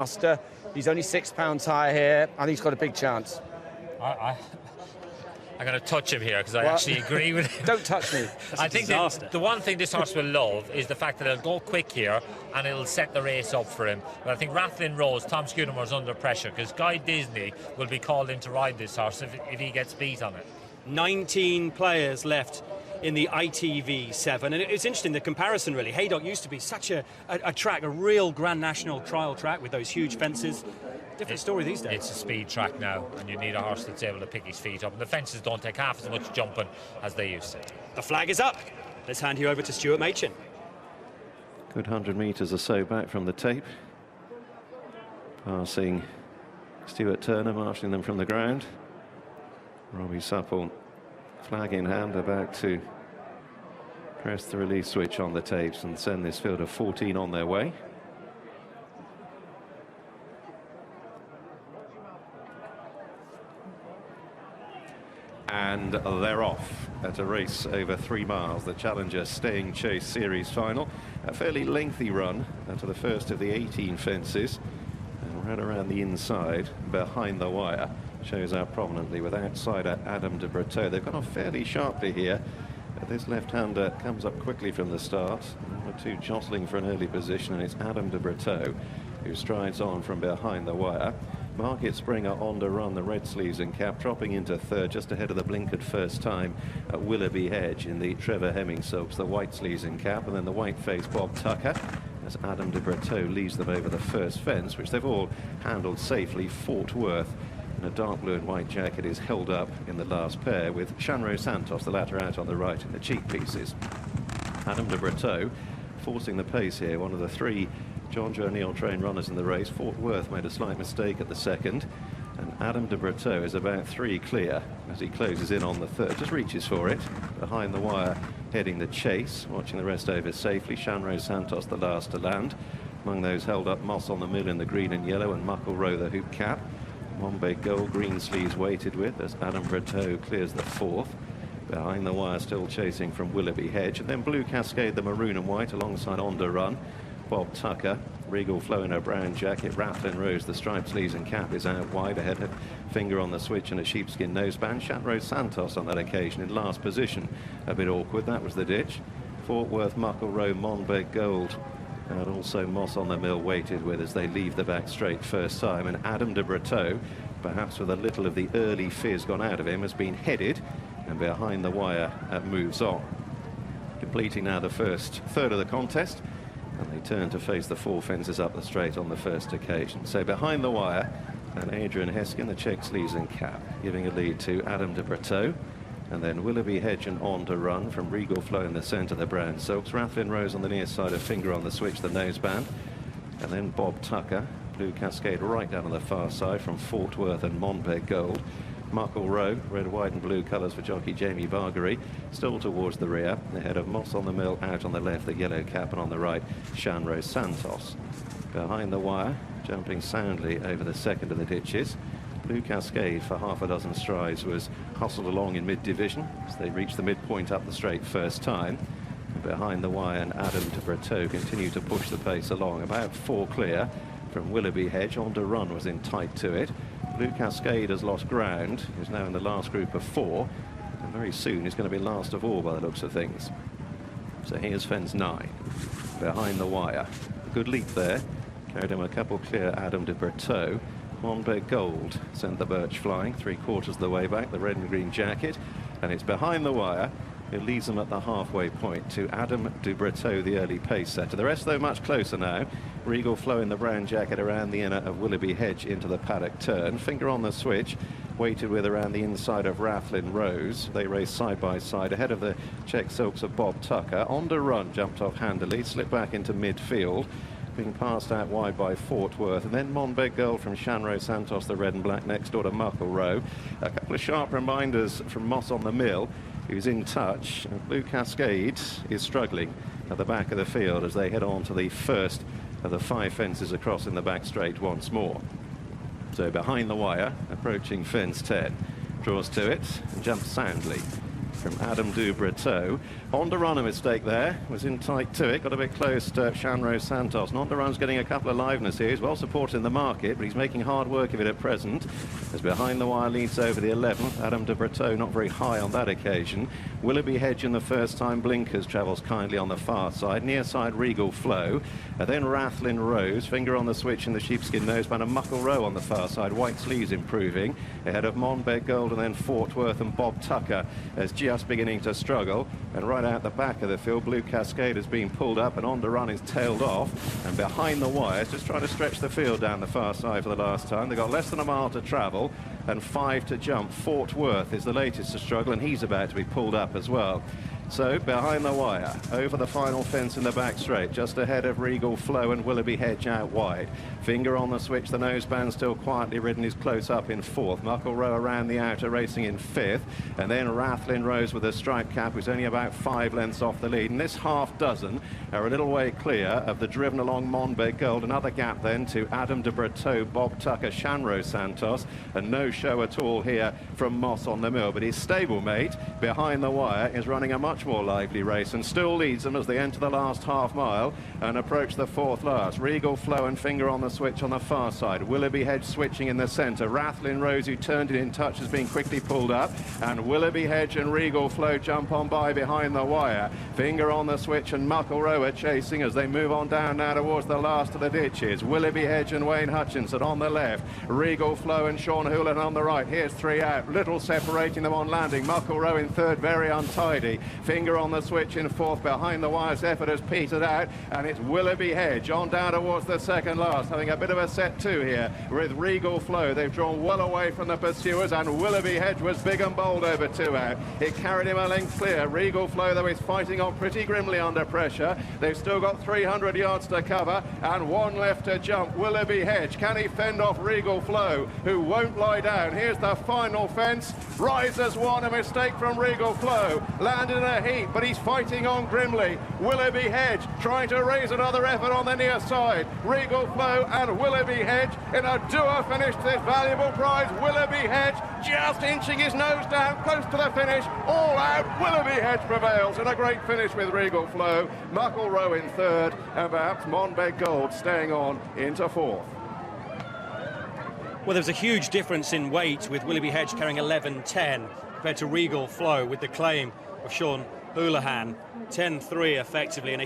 Master. He's only £6 higher here. I think he's got a big chance. I'm going to touch him here because I actually agree with him. Don't touch me. I think the one thing this horse will love is the fact that it'll go quick here and it'll set the race up for him. But I think Rathlin Rose, Tom Scudamore's under pressure because Guy Disney will be called in to ride this horse if he gets beat on it. 19 players left in the ITV7, and it's interesting, the comparison really. Haydock used to be such a track, a real Grand National trial track with those huge fences. Different story these days. It's a speed track now, and you need a horse that's able to pick his feet up, and the fences don't take half as much jumping as they used to. The flag is up. Let's hand you over to Stuart Machin. Good 100 metres or so back from the tape, passing Stuart Turner, marshalling them from the ground. Robbie Supple, flag in hand, about to press the release switch on the tapes and send this field of 14 on their way. And they're off at a race over 3 miles, the Challenger Staying Chase Series final. A fairly lengthy run to the first of the 18 fences, and right around the inside, behind the wire, shows out prominently with outsider Adam de Breteau. They've gone off fairly sharply here. This left-hander comes up quickly from the start. One or two jostling for an early position, and it's Adam de Breteau who strides on from behind the wire. Market Springer on to run, the red sleeves and cap, dropping into third, just ahead of the blinkered first time at Willoughby Hedge in the Trevor Hemming silks, the white sleeves and cap, and then the white-faced Bob Tucker as Adam de Breteau leads them over the first fence, which they've all handled safely. Fort Worth in a dark blue and white jacket is held up in the last pair, with Shanro Santos, the latter, out on the right in the cheek pieces. Adam de Breteau forcing the pace here, one of the 3 John Joe Neal trained runners in the race. Fort Worth made a slight mistake at the second, and Adam de Breteau is about 3 clear as he closes in on the third, just reaches for it. Behind the wire, heading the chase, watching the rest over safely. Shanro Santos the last to land. Among those held up, Moss on the Mill in the green and yellow, and Muckle Row the hoop cap. Monbeg gold, green sleeves weighted with as Adam Breteau clears the 4th. Behind the wire, still chasing from Willoughby Hedge, and then Blue Cascade, the maroon and white, alongside On to Run. Bob Tucker, Regal Flow in a brown jacket. Rathlin Rose, the striped sleeves and cap, is out wide ahead, a finger on the switch and a sheepskin noseband. Shanro Santos on that occasion in last position, a bit awkward, that was the ditch. Fort Worth, Muckle Row, Monbeg Gold, and also Moss on the Mill weighted with as they leave the back straight first time. And Adam de Breteau, perhaps with a little of the early fizz gone out of him, has been headed, and behind the wire moves on. Completing now the first third of the contest, and they turn to face the 4 fences up the straight on the first occasion. So behind the wire, and Adrian Heskin, the check sleeves and cap, giving a lead to Adam de Breteau. And then Willoughby Hedge and On to Run from Regal Flow in the centre, the brown silks. Rathlin Rose on the near side, a finger on the switch, the noseband. And then Bob Tucker, Blue Cascade right down on the far side from Fort Worth and Monbeg Gold. Muckle Row, red, white and blue colours for jockey Jamie Bargery, still towards the rear, ahead of Moss on the Mill, out on the left, the yellow cap, and on the right, Shanro Santos. Behind the wire, jumping soundly over the second of the ditches. Blue Cascade, for half a dozen strides, was hustled along in mid-division as they reached the midpoint up the straight first time. And behind the wire, and Adam de Breteau continued to push the pace along, about 4 clear from Willoughby Hedge. On to Run was in tight to it. Blue Cascade has lost ground, is now in the last group of 4, and very soon is going to be last of all by the looks of things. So here's fence 9, behind the wire. A good leap there, carried him a couple clear, Adam de Breteau. Monbeg Gold sent the birch flying 3/4 of the way back, the red and green jacket, and it's behind the wire. It leads them at the halfway point to Adam de Breteau, the early pace setter. The rest, though, much closer now. Regal Flow in the brown jacket around the inner of Willoughby Hedge into the paddock turn. Finger on the switch, weighted with around the inside of Rathlin Rose. They race side by side ahead of the check silks of Bob Tucker. On to Run jumped off handily, slipped back into midfield, being passed out wide by Fort Worth, and then Monbeg Gold from Shanro Santos, the red and black, next door to Muckle Row. A couple of sharp reminders from Moss on the Mill, who's in touch. Blue Cascade is struggling at the back of the field as they head on to the first of the 5 fences across in the back straight once more. So behind the wire, approaching fence 10, draws to it and jumps soundly. from Adam du Breteau. On to run a mistake there, was in tight to it, got a bit close to Shanro Santos. And on to run's getting a couple of liveness here. He's well supported in the market, but he's making hard work of it at present. As behind the wire leads over the 11th, Adam du Breteau not very high on that occasion. Willoughby Hedge in the first time blinkers travels kindly on the far side. Near side Regal Flow. Then Rathlin Rose, finger on the switch in the sheepskin noseband, and Muckle Row on the far side. White Sleeves improving. Ahead of Monbeg Gold and then Fort Worth and Bob Tucker as just beginning to struggle. And right out the back of the field, Blue Cascade has been pulled up and On to Run is tailed off. And behind the wires, just trying to stretch the field down the far side for the last time. They've got less than a mile to travel and 5 to jump. Fort Worth is the latest to struggle, and he's about to be pulled up as well. So behind the wire, over the final fence in the back straight, just ahead of Regal Flow and Willoughby Hedge out wide. Finger on the switch, the noseband still quietly ridden, is close up in 4th. Muckle Row around the outer racing in 5th. And then Rathlin Rose with a stripe cap, who's only about 5 lengths off the lead. And this half dozen are a little way clear of the driven along Monbeg Gold. Another gap then to Adam du Breteau, Bob Tucker, Shanro Santos. And no show at all here from Moss on the Mill. But his stablemate behind the wire is running a much more lively race and still leads them as they enter the last half mile and approach the 4th last. Regal Flow and finger on the switch on the far side. Willoughby Hedge switching in the centre. Rathlin Rose, who turned it in touch, has been quickly pulled up, and Willoughby Hedge and Regal Flow jump on by behind the wire. Finger on the switch and Muckle Row are chasing as they move on down now towards the last of the ditches. Willoughby Hedge and Wayne Hutchinson on the left. Regal Flow and Sean Houlihan on the right. Here's 3 out. Little separating them on landing. Muckle Row in 3rd, very untidy. Finger on the switch in 4th. Behind the wire's effort has petered out, and it's Willoughby Hedge on down towards the 2nd last, having a bit of a set 2 here with Regal Flow. They've drawn well away from the pursuers, and Willoughby Hedge was big and bold over 2 out. It carried him a length clear. Regal Flow, though, is fighting on pretty grimly under pressure. They've still got 300 yards to cover and 1 left to jump. Willoughby Hedge, can he fend off Regal Flow, who won't lie down? Here's the final fence. Rises 1, a mistake from Regal Flow. Landed in a heap, but he's fighting on grimly. Willoughby Hedge trying to raise another effort on the near side. Regal Flow and Willoughby Hedge in a duo finish to this valuable prize. Willoughby Hedge just inching his nose down close to the finish. All out, Willoughby Hedge prevails in a great finish with Regal Flow. Muckle Row in 3rd, and perhaps Monbeg Gold staying on into 4th. Well, there's a huge difference in weight with Willoughby Hedge carrying 11.10 compared to Regal Flow with the claim of Sean Houlihan, 10.3 effectively, and a